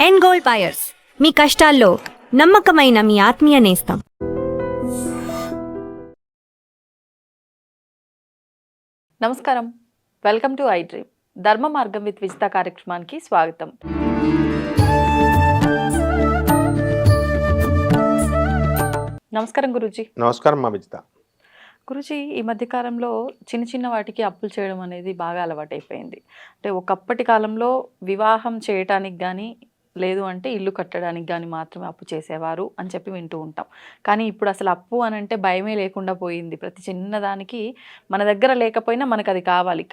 End gold buyers, మీ కష్టాల్లో నమ్మకమైన మీ ఆత్మీయ నేస్తం. నమస్కారం, వెల్కమ్ టు ఐ డ్రీమ్. ధర్మ మార్గం విత్ విజిత కార్యక్రమానికి స్వాగతం. నమస్కారం గురూజీ. నమస్కారం మా విజిత. గురూజీ, ఈ మధ్యకాలంలో చిన్న చిన్న వాటికి అప్పులు చేయడం అనేది బాగా అలవాటైపోయింది. అంటే ఒకప్పటి కాలంలో వివాహం చేయటానికి కానీ లేదు అంటే ఇల్లు కట్టడానికి కానీ మాత్రమే అప్పు చేసేవారు అని చెప్పి వింటూ ఉంటాం. కానీ ఇప్పుడు అసలు అప్పు అని అంటే భయమే లేకుండా పోయింది. ప్రతి చిన్నదానికి మన దగ్గర లేకపోయినా మనకు అది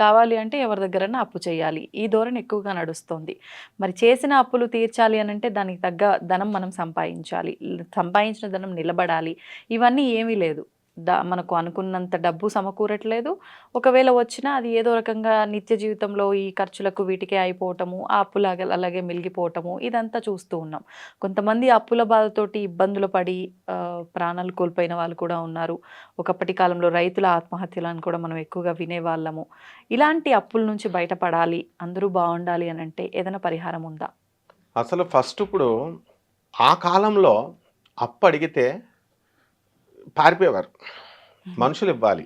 కావాలి అంటే ఎవరి దగ్గరన్నా అప్పు చేయాలి, ఈ ధోరణి ఎక్కువగా నడుస్తుంది. మరి చేసిన అప్పులు తీర్చాలి అని అంటే దానికి తగ్గ ధనం మనం సంపాదించాలి, సంపాదించిన ధనం నిలబడాలి. ఇవన్నీ ఏమీ లేదు. మనకు అనుకున్నంత డబ్బు సమకూరట్లేదు. ఒకవేళ వచ్చినా అది ఏదో రకంగా నిత్య జీవితంలో ఈ ఖర్చులకు వీటికే అయిపోవటము, ఆ అప్పులు అలాగే మిగిలిపోవటము, ఇదంతా చూస్తూ ఉన్నాం. కొంతమంది అప్పుల బాధతోటి ఇబ్బందులు పడి ప్రాణాలు కోల్పోయిన వాళ్ళు కూడా ఉన్నారు. ఒకప్పటి కాలంలో రైతుల ఆత్మహత్యలను కూడా మనం ఎక్కువగా వినేవాళ్ళము. ఇలాంటి అప్పుల నుంచి బయటపడాలి, అందరూ బాగుండాలి అని అంటే ఏదైనా పరిహారం ఉందా? అసలు ఫస్ట్ ఇప్పుడు ఆ కాలంలో అప్పు అడిగితే పారిపోయేవారు. మనుషులు ఇవ్వాలి.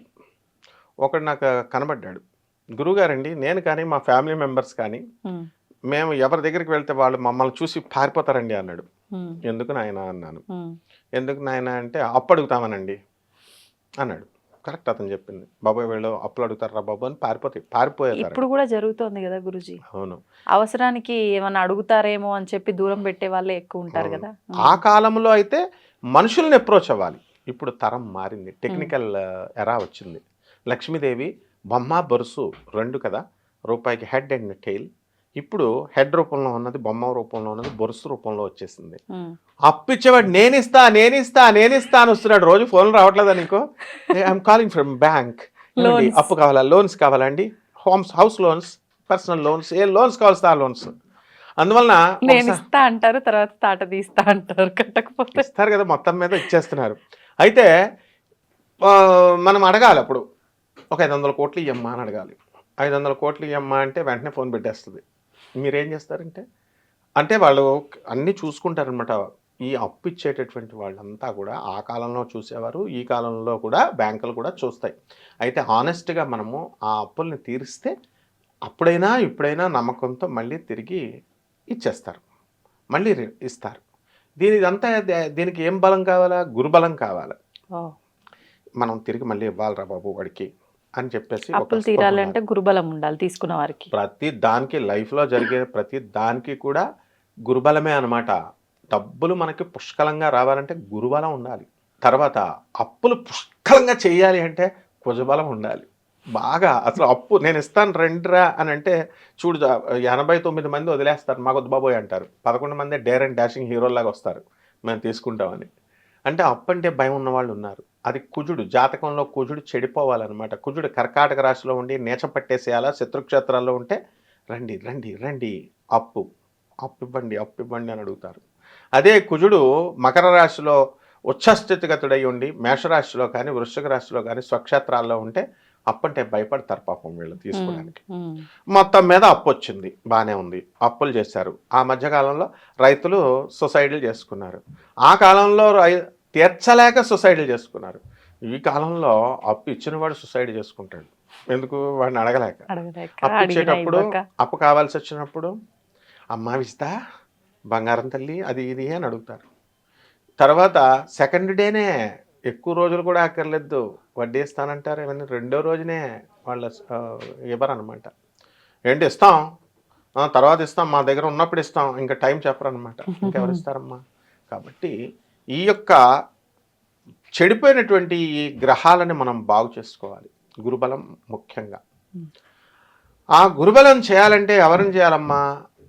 ఒకడు నాకు కనబడ్డాడు, గురువుగారండి, నేను కానీ మా ఫ్యామిలీ మెంబర్స్ కానీ మేము ఎవరి దగ్గరికి వెళ్తే వాళ్ళు మమ్మల్ని చూసి పారిపోతారండి అన్నాడు. ఎందుకు నాయన అన్నాను. ఎందుకు నాయన అంటే అప్పు అడుగుతామనండి అన్నాడు. కరెక్ట్, అతను చెప్పింది. బాబాయ్ వీళ్ళు అప్పులు అడుగుతారా బాబు అని పారిపోయారు. ఇప్పుడు కూడా జరుగుతోంది కదా గురుజీ. అవును, అవసరానికి ఏమన్నా అడుగుతారేమో అని చెప్పి దూరం పెట్టే వాళ్ళే ఎక్కువ ఉంటారు కదా. ఆ కాలంలో అయితే మనుషుల్ని అప్రోచ్ అవ్వాలి. ఇప్పుడు తరం మారింది, టెక్నికల్ ఎరా వచ్చింది. లక్ష్మీదేవి బొమ్మ బొరుసు రెండు కదా, రూపాయికి హెడ్ అండ్ టెయిల్. ఇప్పుడు హెడ్ రూపంలో ఉన్నది, బొమ్మ రూపంలో ఉన్నది, బొరుసు రూపంలో వచ్చేసింది. అప్పు ఇచ్చేవాడు నేనిస్తా అని వస్తున్నాడు. రోజు ఫోన్ రావట్లేదా నీకు? ఐఎమ్ కాలింగ్ ఫ్రమ్ బ్యాంక్, అప్పు కావాలా, లోన్స్ కావాలండి, హౌస్ లోన్స్, పర్సనల్ లోన్స్, ఏ లోన్స్ కావాల్సి ఆ లోన్స్. అందువలన నేను ఇస్తా అంటారు, తర్వాత తాట తీస్తా అంటారు, కట్టకపోతే ఇస్తారు కదా, మొత్తం మీద ఇచ్చేస్తున్నారు. అయితే మనం అడగాలి అప్పుడు, ఒక 500 కోట్లు ఇవ్వమ్మా అని అడగాలి. 500 కోట్లు ఇవ్వమ్మా అంటే వెంటనే ఫోన్ పెట్టేస్తుంది. మీరేం చేస్తారంటే అంటే వాళ్ళు అన్నీ చూసుకుంటారనమాట. ఈ అప్పు ఇచ్చేటటువంటి వాళ్ళంతా కూడా ఆ కాలంలో చూసేవారు, ఈ కాలంలో కూడా బ్యాంకులు కూడా చూస్తాయి. అయితే హానెస్ట్గా మనము ఆ అప్పుల్ని తీరిస్తే అప్పుడైనా ఇప్పుడైనా నమ్మకంతో మళ్ళీ తిరిగి ఇచ్చేస్తారు, మళ్ళీ ఇస్తారు. దీనికి ఏం బలం కావాలా? గురుబలం కావాలి. మనం తిరిగి మళ్ళీ ఇవ్వాలిరా బాబు వాడికి అని చెప్పేసి అప్పులు తీరాలంటే గురుబలం ఉండాలి తీసుకున్న వారికి. ప్రతి దానికి లైఫ్లో జరిగే ప్రతి దానికి కూడా గురుబలమే అనమాట. డబ్బులు మనకి పుష్కలంగా రావాలంటే గురుబలం ఉండాలి. తర్వాత అప్పులు పుష్కలంగా చేయాలి అంటే కుజబలం ఉండాలి. బాగా అసలు అప్పు నేను ఇస్తాను రెండురా అని అంటే చూడు, 89 మంది వదిలేస్తారు, మాకొద్దు బాబోయ్ అంటారు. 11 మంది డేర్ అండ్ డాషింగ్ హీరోలాగా వస్తారు, మేము తీసుకుంటామని. అంటే అప్పు అంటే భయం ఉన్న వాళ్ళు ఉన్నారు. అది కుజుడు, జాతకంలో కుజుడు చెడిపోవాలన్నమాట. కుజుడు కర్కాటక రాశిలో ఉండి నీచ పట్టేసేయాలా, శత్రుక్షేత్రాల్లో ఉంటే రండి రండి రండి అప్పు ఇవ్వండి అని అడుగుతారు. అదే కుజుడు మకర రాశిలో ఉచ్చస్థితిగతుడై ఉండి మేషరాశిలో కానీ వృశ్చిక రాశిలో కానీ స్వక్షేత్రాల్లో ఉంటే అప్పంటే భయపడతారు పాపం వీళ్ళు తీసుకోవడానికి. మొత్తం మీద అప్పు వచ్చింది, బాగానే ఉంది, అప్పులు చేశారు. ఆ మధ్యకాలంలో రైతులు సొసైటీలు చేసుకున్నారు. ఆ కాలంలో తీర్చలేక సొసైటీలు చేసుకున్నారు. ఈ కాలంలో అప్పు ఇచ్చిన వాడు సొసైటీ చేసుకుంటాడు. ఎందుకు? వాడిని అడగలేక. అప్పు ఇచ్చేటప్పుడు అప్పు కావాల్సి వచ్చినప్పుడు అమ్మా విస్తా, బంగారం తల్లి, అది ఇది అని అడుగుతారు. తర్వాత సెకండ్ డేనే, ఎక్కువ రోజులు కూడా అక్కర్లేదు, వడ్డీ ఇస్తానంటారు. ఇవన్నీ రెండో రోజునే వాళ్ళు ఇవ్వరనమాట. ఏంటి ఇస్తాం, తర్వాత ఇస్తాం, మా దగ్గర ఉన్నప్పుడు ఇస్తాం, ఇంకా టైం చెప్పరనమాట. ఇంకెవరు ఇస్తారమ్మా? కాబట్టి ఈ యొక్క చెడిపోయినటువంటి ఈ గ్రహాలని మనం బాగు చేసుకోవాలి, గురుబలం ముఖ్యంగా. ఆ గురుబలం చేయాలంటే ఎవరిని చేయాలమ్మా?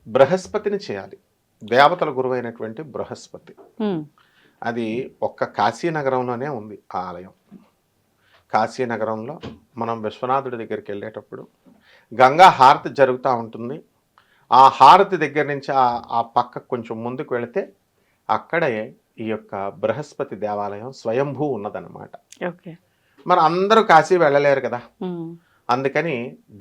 బృహస్పతిని చేయాలి. దేవతల గురువైనటువంటి బృహస్పతి. అది ఒక్క కాశీనగరంలోనే ఉంది ఆ ఆలయం. కాశీనగరంలో మనం విశ్వనాథుడి దగ్గరికి వెళ్ళేటప్పుడు గంగా హారతి జరుగుతూ ఉంటుంది. ఆ హారతి దగ్గర నుంచి ఆ పక్క కొంచెం ముందుకు వెళితే అక్కడే ఈ యొక్క బృహస్పతి దేవాలయం స్వయంభూ ఉన్నదన్నమాట. మరి అందరూ కాశీ వెళ్ళలేరు కదా, అందుకని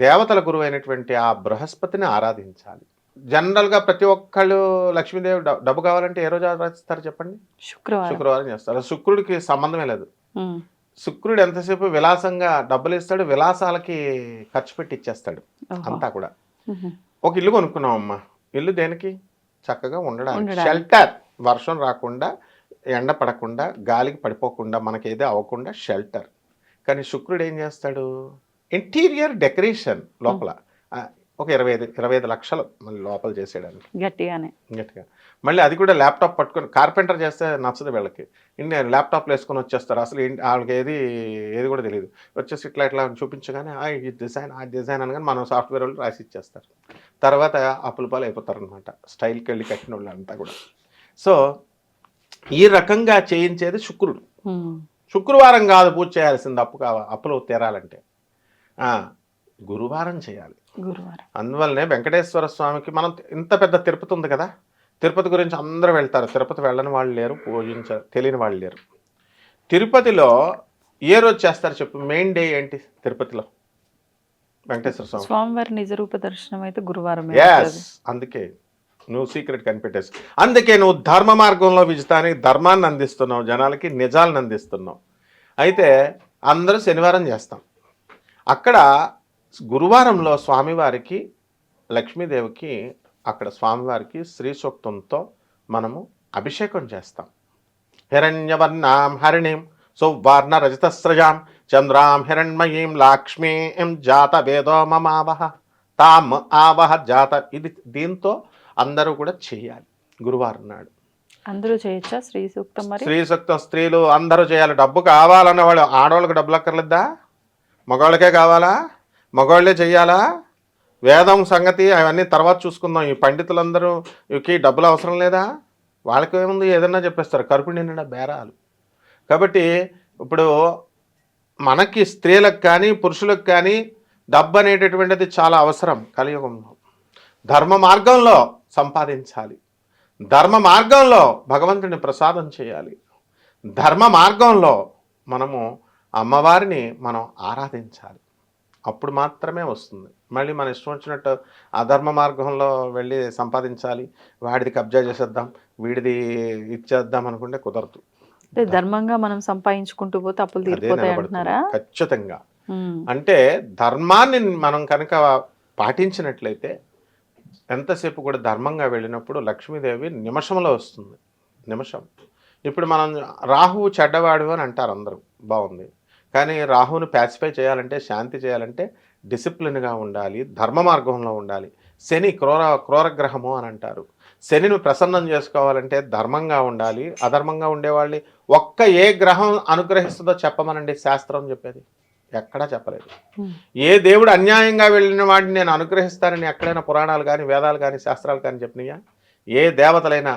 దేవతల గురువు అయినటువంటి ఆ బృహస్పతిని ఆరాధించాలి. జనరల్గా ప్రతి ఒక్కళ్ళు లక్ష్మీదేవి డబ్బు కావాలంటే ఏ రోజు ఆరాధిస్తారు చెప్పండి? శుక్రవారం. శుక్రవారం చేస్తారు. శుక్రుడికి సంబంధమే లేదు. ఉమ్, శుక్రుడు ఎంతసేపు విలాసంగా డబ్బులు ఇస్తాడు, విలాసాలకి ఖర్చు పెట్టి ఇచ్చేస్తాడు ఓహో. అంతా కూడా. ఉహు, ఒక ఇల్లు కొనుక్కున్నాం అమ్మా. ఇల్లు దేనికి? చక్కగా ఉండడానికి, ఉండడానికి. షెల్టర్. వర్షం రాకుండా, ఎండ పడకుండా, గాలికి పడిపోకుండా, మనకేదో అవ్వకుండా షెల్టర్. కానీ శుక్రుడు ఏం చేస్తాడు? ఇంటీరియర్ డెకరేషన్ లోపల ఒక 25 లక్షలు మళ్ళీ లోపల చేసేయడానికి గట్టిగానే. గట్టిగా. మళ్ళీ అది కూడా ల్యాప్టాప్ పట్టుకొని, కార్పెంటర్ చేస్తే నచ్చదు వీళ్ళకి. ల్యాప్టాప్లు వేసుకొని వచ్చేస్తారు. అసలు వాళ్ళకి ఏది కూడా తెలియదు. వచ్చేసి ఇట్లా చూపించగానే ఈ డిజైన్ ఆ డిజైన్ అనగానే మనం సాఫ్ట్వేర్ వాళ్ళు రాసి ఇచ్చేస్తారు. తర్వాత అప్పుల పాలు అయిపోతారు అనమాట, స్టైల్కి వెళ్ళి కట్టిన వాళ్ళు అంతా కూడా. సో ఈ రకంగా చేయించేది శుక్రుడు. శుక్రవారం కాదు పూజ చేయాల్సింది అప్పులు తీరాలంటే, గురువారం చేయాలి. గురువారం. అందువల్లనే వెంకటేశ్వర స్వామికి మనం ఇంత పెద్ద తిరుపతి ఉంది కదా, తిరుపతి గురించి అందరూ వెళ్తారు. తిరుపతి వెళ్ళని వాళ్ళు లేరు, తెలియని వాళ్ళు లేరు. తిరుపతిలో ఏ రోజు చేస్తారు చెప్పు? మెయిన్ డే ఏంటి తిరుపతిలో? వెంకటేశ్వర స్వామి స్వామివారి నిజరూప దర్శనం అయితే గురువారం. అందుకే నువ్వు సీక్రెట్ కనిపెట్టేసి, అందుకే నువ్వు ధర్మ మార్గంలో విజితానికి ధర్మాన్ని అందిస్తున్నావు, జనాలకి నిజాలను అందిస్తున్నావు. అయితే అందరూ శనివారం చేస్తాం. అక్కడ గురువారంలో స్వామివారికి, లక్ష్మీదేవికి, అక్కడ స్వామివారికి శ్రీ సూక్తంతో మనము అభిషేకం చేస్తాం. హిరణ్యవర్ణాం హరిణీం సువర్ణ రజతస్రజాం చంద్రాం హిరణ్మయీం లక్ష్మీం జాత వేదో మమావహ తామ్ ఆవహ జాత. దీంతో అందరూ కూడా చేయాలి గురువారం నాడు. అందరూ చేయొచ్చా శ్రీ సూక్తం? మరి శ్రీ సూక్తం స్త్రీలు అందరూ చేయాలి. డబ్బు కావాలన్న వాళ్ళు, ఆడవాళ్ళకి డబ్బులు అక్కర్లేదా? మగవాళ్ళకే కావాలా? మగవాళ్ళే చెయ్యాలా? వేదం సంగతి అవన్నీ తర్వాత చూసుకుందాం. ఈ పండితులందరూకి డబ్బులు అవసరం లేదా? వాళ్ళకి ఏముంది, ఏదన్నా చెప్పేస్తారు. కరుపు నిండా బేరాలు. కాబట్టి ఇప్పుడు మనకి స్త్రీలకు కానీ పురుషులకు కానీ డబ్బు అనేటటువంటిది చాలా అవసరం కలియుగంలో. ధర్మ మార్గంలో సంపాదించాలి, ధర్మ మార్గంలో భగవంతుని ప్రసాదం చేయాలి, ధర్మ మార్గంలో మనము అమ్మవారిని మనం ఆరాధించాలి. అప్పుడు మాత్రమే వస్తుంది. మళ్ళీ మన ఇష్టం వచ్చినట్టు అధర్మ మార్గంలో వెళ్ళి సంపాదించాలి, వాడిది కబ్జా చేసేద్దాం, వీడిది ఇచ్చేద్దాం అనుకుంటే కుదరదు. ధర్మంగా మనం సంపాదించుకుంటూ పోతే అప్పులు తీరిపోతాయి అంటున్నారా? ఖచ్చితంగా. అంటే ధర్మాన్ని మనం కనుక పాటించినట్లయితే ఎంతసేపు కూడా ధర్మంగా వెళ్ళినప్పుడు లక్ష్మీదేవి నిమిషంలో వస్తుంది. నిమిషం. ఇప్పుడు మనం రాహువు చెడ్డవాడు అని అంటారు అందరూ, బాగుంది. కానీ రాహువుని ప్యాసిఫై చేయాలంటే, శాంతి చేయాలంటే డిసిప్లిన్గా ఉండాలి, ధర్మ మార్గంలో ఉండాలి. శని క్రూరగ్రహము అని అంటారు. శనిని ప్రసన్నం చేసుకోవాలంటే ధర్మంగా ఉండాలి. అధర్మంగా ఉండేవాళ్ళని ఏ గ్రహం అనుగ్రహిస్తుందో చెప్పమనండి శాస్త్రం చెప్పేది? ఎక్కడా చెప్పలేదు. ఏ దేవుడు అన్యాయంగా వెళ్ళిన వాడిని నేను అనుగ్రహిస్తానని ఎక్కడైనా పురాణాలు కానీ, వేదాలు కానీ, శాస్త్రాలు కానీ చెప్పినాయా? ఏ దేవతలైనా,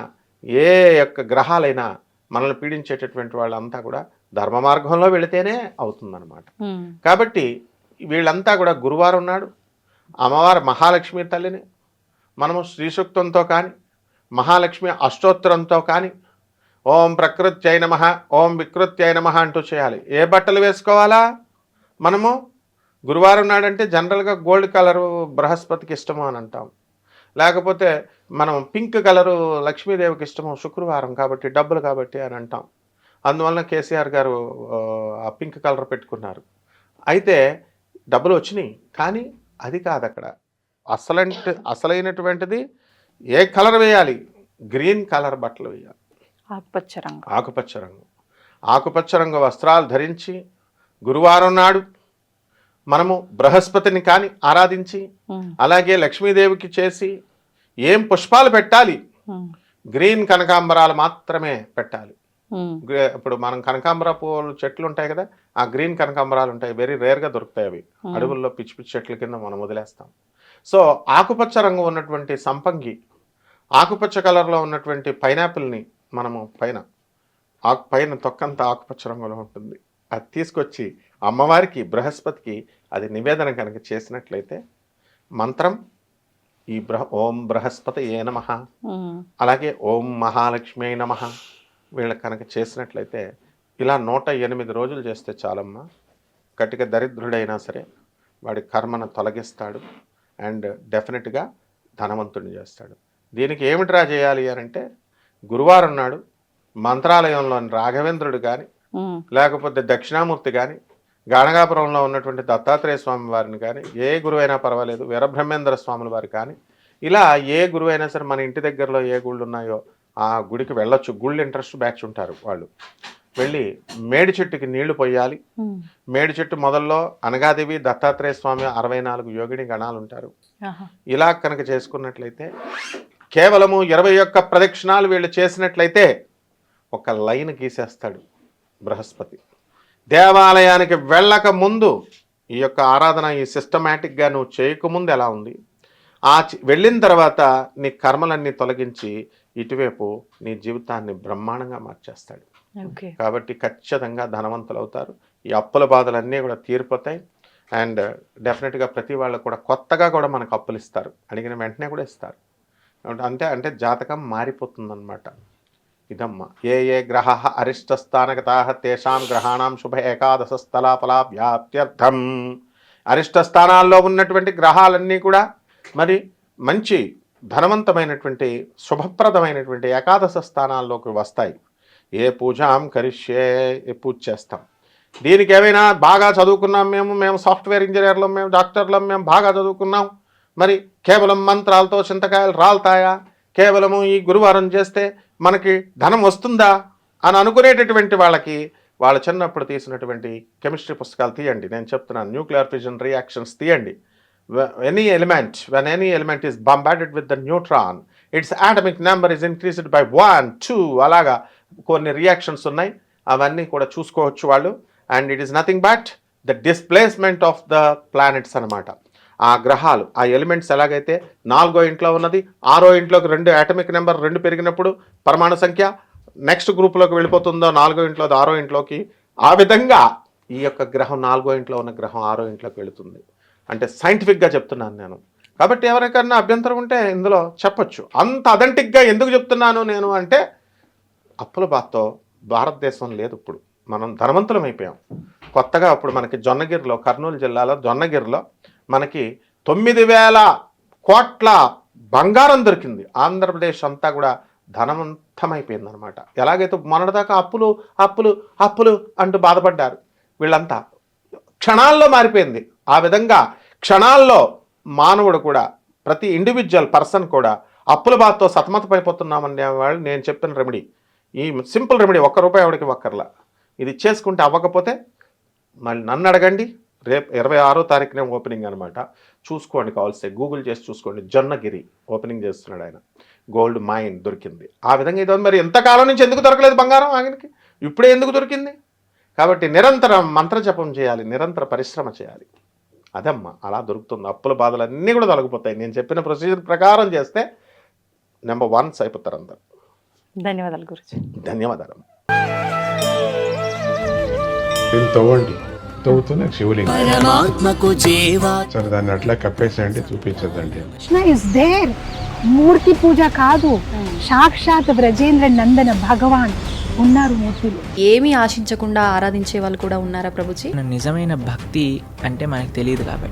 ఏ యొక్క గ్రహాలైనా మనల్ని పీడించేటటువంటి వాళ్ళంతా కూడా ధర్మ మార్గంలో వెళితేనే అవుతుందన్నమాట. కాబట్టి వీళ్ళంతా కూడా గురువారం నాడు అమ్మవారి మహాలక్ష్మి తల్లిని మనము శ్రీసూక్తంతో కానీ, మహాలక్ష్మి అష్టోత్తరంతో కానీ, ఓం ప్రకృత్యై నమః, ఓం వికృత్యై నమః అంటూ చేయాలి. ఏ బట్టలు వేసుకోవాలా? మనము గురువారం నాడంటే జనరల్గా గోల్డ్ కలరు బృహస్పతికి ఇష్టము అని అంటాం. లేకపోతే మనం పింక్ కలరు లక్ష్మీదేవికి ఇష్టము, శుక్రవారం కాబట్టి, డబ్బులు కాబట్టి అని అంటాం. అందువలన కేసీఆర్ గారు ఆ పింక్ కలర్ పెట్టుకున్నారు. అయితే డబ్బులు వచ్చినాయి, కానీ అది కాదు అక్కడ అసలైనటువంటిది. ఏ కలర్ వేయాలి? గ్రీన్ కలర్ బట్టలు వేయాలి. ఆకుపచ్చ రంగు వస్త్రాలు ధరించి గురువారం నాడు మనము బృహస్పతిని కానీ ఆరాధించి, అలాగే లక్ష్మీదేవికి చేసి ఏం పుష్పాలు పెట్టాలి? గ్రీన్ కనకాంబరాలు మాత్రమే పెట్టాలి. ఇప్పుడు మనం కనకాంబర పూలు చెట్లు ఉంటాయి కదా, ఆ గ్రీన్ కనకాంబరాలు ఉంటాయి, వెరీ రేర్గా దొరుకుతాయి అవి. అడవుల్లో పిచ్చి పిచ్చి చెట్ల కింద మనం వదిలేస్తాం. సో ఆకుపచ్చ రంగు ఉన్నటువంటి సంపంగి, ఆకుపచ్చ కలర్లో ఉన్నటువంటి పైనాపిల్ని మనము పైన తొక్కంతా ఆకుపచ్చ రంగులో ఉంటుంది, అది తీసుకొచ్చి అమ్మవారికి, బృహస్పతికి అది నివేదన కనుక చేసినట్లయితే మంత్రం ఈ ఓం బృహస్పతి ఏ నమః, అలాగే ఓం మహాలక్ష్మి నమః వీళ్ళకి కనుక చేసినట్లయితే, ఇలా 108 రోజులు చేస్తే చాలమ్మా. కటిక దరిద్రుడైనా సరే వాడి కర్మను తొలగిస్తాడు. అండ్ డెఫినెట్గా ధనవంతుడిని చేస్తాడు. దీనికి ఏమిట్రా చేయాలి అని అంటే, గురువారం నాడు మంత్రాలయంలోని రాఘవేంద్రుడు కానీ, లేకపోతే దక్షిణామూర్తి కానీ, గాణగాపురంలో ఉన్నటువంటి దత్తాత్రేయ స్వామి వారిని కానీ, ఏ గురువైనా పర్వాలేదు, వీరబ్రహ్మేంద్ర స్వాముల వారు కానీ, ఇలా ఏ గురువైనా సరే మన ఇంటి దగ్గరలో ఏ గుళ్ళు ఉన్నాయో ఆ గుడికి వెళ్ళొచ్చు. గుళ్ళు ఇంట్రెస్ట్ బ్యాచ్ ఉంటారు వాళ్ళు. వెళ్ళి మేడి చెట్టుకి నీళ్లు పొయ్యాలి. మేడి చెట్టు మొదల్లో అనగాదేవి, దత్తాత్రేయ స్వామి, 64 యోగిని గణాలు ఉంటారు. ఇలా కనుక చేసుకున్నట్లయితే కేవలము 21 ప్రదక్షిణాలు వీళ్ళు చేసినట్లయితే ఒక లైన్ గీసేస్తాడు బృహస్పతి. దేవాలయానికి వెళ్ళక ముందు ఈ యొక్క ఆరాధన ఈ సిస్టమేటిక్గా నువ్వు చేయకముందు ఎలా ఉంది, వెళ్ళిన తర్వాత నీ కర్మలన్నీ తొలగించి ఇటువైపు నీ జీవితాన్ని బ్రహ్మాండంగా మార్చేస్తాడు. కాబట్టి ఖచ్చితంగా ధనవంతులు అవుతారు. ఈ అప్పుల బాధలన్నీ కూడా తీరిపోతాయి. అండ్ డెఫినెట్గా ప్రతి వాళ్ళు కూడా కొత్తగా కూడా మనకు అప్పులు ఇస్తారు, అడిగిన వెంటనే కూడా ఇస్తారు. అంటే జాతకం మారిపోతుందన్నమాట. ఇదమ్మా ఏ ఏ గ్రహ అరిష్టస్థానగతా తేషాం గ్రహాణం శుభ ఏకాదశ స్థలాఫలాభ్యాప్త్యర్థం. అరిష్ట స్థానాల్లో ఉన్నటువంటి గ్రహాలన్నీ కూడా మరి మంచి ధనవంతమైనటువంటి శుభప్రదమైనటువంటి ఏకాదశ స్థానాల్లోకి వస్తాయి. ఏ పూజాం కరిష్యే, ఏ పూజ చేస్తాం. దీనికి ఏమైనా బాగా చదువుకున్నాం, మేము సాఫ్ట్వేర్ ఇంజనీర్లం, మేము డాక్టర్లం, మేము బాగా చదువుకున్నాం, మరి కేవలం మంత్రాలతో చింతకాయలు రాలుతాయా, కేవలము ఈ గురువారం చేస్తే మనకి ధనం వస్తుందా అని అనుకునేటటువంటి వాళ్ళకి వాళ్ళ చిన్నప్పుడు తీసినటువంటి కెమిస్ట్రీ పుస్తకాలు తీయండి. నేను చెప్తున్నాను, న్యూక్లియర్ ఫిజన్ రియాక్షన్స్ తీయండి. when any element is bombarded with the neutron, its atomic number is increased by 1, 2 అలాగా కొన్ని రియాక్షన్స్ ఉన్నాయి. అవన్నీ కూడా చూసుకోవచ్చు వాళ్ళు. And it is nothing but the displacement of the planets అనమాట. ఆ గ్రహాలు, ఆ ఎలిమెంట్స్ ఎలాగైతే 4వ ఇంట్లో ఉన్నది 6వ ఇంట్లోకి 2 అటామిక్ నెంబర్ 2 పెరిగినప్పుడు పరమాణు సంఖ్య నెక్స్ట్ గ్రూప్లోకి వెళ్ళిపోతుందో 4వ ఇంట్లో 6వ ఇంట్లోకి, ఆ విధంగా ఈ యొక్క గ్రహం 4వ ఇంట్లో ఉన్న గ్రహం 6వ ఇంట్లోకి వెళుతుంది. అంటే సైంటిఫిక్గా చెప్తున్నాను నేను. కాబట్టి ఎవరికైనా అభ్యంతరం ఉంటే ఇందులో చెప్పొచ్చు. అంత అథెంటిక్గా ఎందుకు చెప్తున్నాను నేను అంటే, అప్పుల బాధతో భారతదేశం లేదు. ఇప్పుడు మనం ధనవంతులం అయిపోయాం. కొత్తగా ఇప్పుడు మనకి జొన్నగిరిలో, కర్నూలు జిల్లాలో జొన్నగిరిలో మనకి 9,000 కోట్ల బంగారం దొరికింది. ఆంధ్రప్రదేశ్ అంతా కూడా ధనవంతమైపోయింది అనమాట. ఎలాగైతే మొన్నటిదాకా అప్పులు అప్పులు అప్పులు అంటూ బాధపడ్డారు, వీళ్ళంతా క్షణాల్లో మారిపోయింది. ఆ విధంగా క్షణాల్లో మానవుడు కూడా, ప్రతి ఇండివిజువల్ పర్సన్ కూడా అప్పుల బాధతో సతమతమైపోతున్నామనే వాళ్ళు నేను చెప్పిన రెమెడీ, ఈ సింపుల్ రెమెడీ, ₹1 ఎవరికి ఒక్కర్లా. ఇది చేసుకుంటే అవ్వకపోతే మళ్ళీ నన్ను అడగండి. రేపు 26వ తారీఖునే ఓపెనింగ్ అనమాట. చూసుకోండి, కావాల్సి గూగుల్ చేసి చూసుకోండి. జొన్నగిరి ఓపెనింగ్ చేస్తున్నాడు ఆయన. గోల్డ్ మైన్ దొరికింది. ఆ విధంగా ఇది మరి ఎంతకాలం నుంచి ఎందుకు దొరకలేదు బంగారం ఆయనకి, ఇప్పుడే ఎందుకు దొరికింది? కాబట్టి నిరంతరం మంత్రజపం చేయాలి, నిరంతర పరిశ్రమ చేయాలి. అదమ్మా అలా దొరుకుతుంది. అప్పుల బాధలన్నీ కూడా తొలగిపోతాయి. నేను చెప్పిన ప్రొసీజర్ ప్రకారం చేస్తే నెంబర్ 1 అయిపోతారు అందరు. ధన్యవాదాలు గురుజీ. ధన్యవాదాలు. తవ్వండి, తవ్వుతూనే శివలింగం. సరే దాన్ని అట్లా కప్పేసేయండి, చూపించదండి. Krishna is there. మూర్తి పూజ కాదు, సాక్షాత్ బ్రజేంద్ర నందన భగవాన్ ఉన్నారు మూర్తిలో. ఏమీ ఆశించకుండా ఆరాధించే వాళ్ళు కూడా ఉన్నారా ప్రభుజీ? నిజమైన భక్తి అంటే మనకు తెలియదు కాబట్టి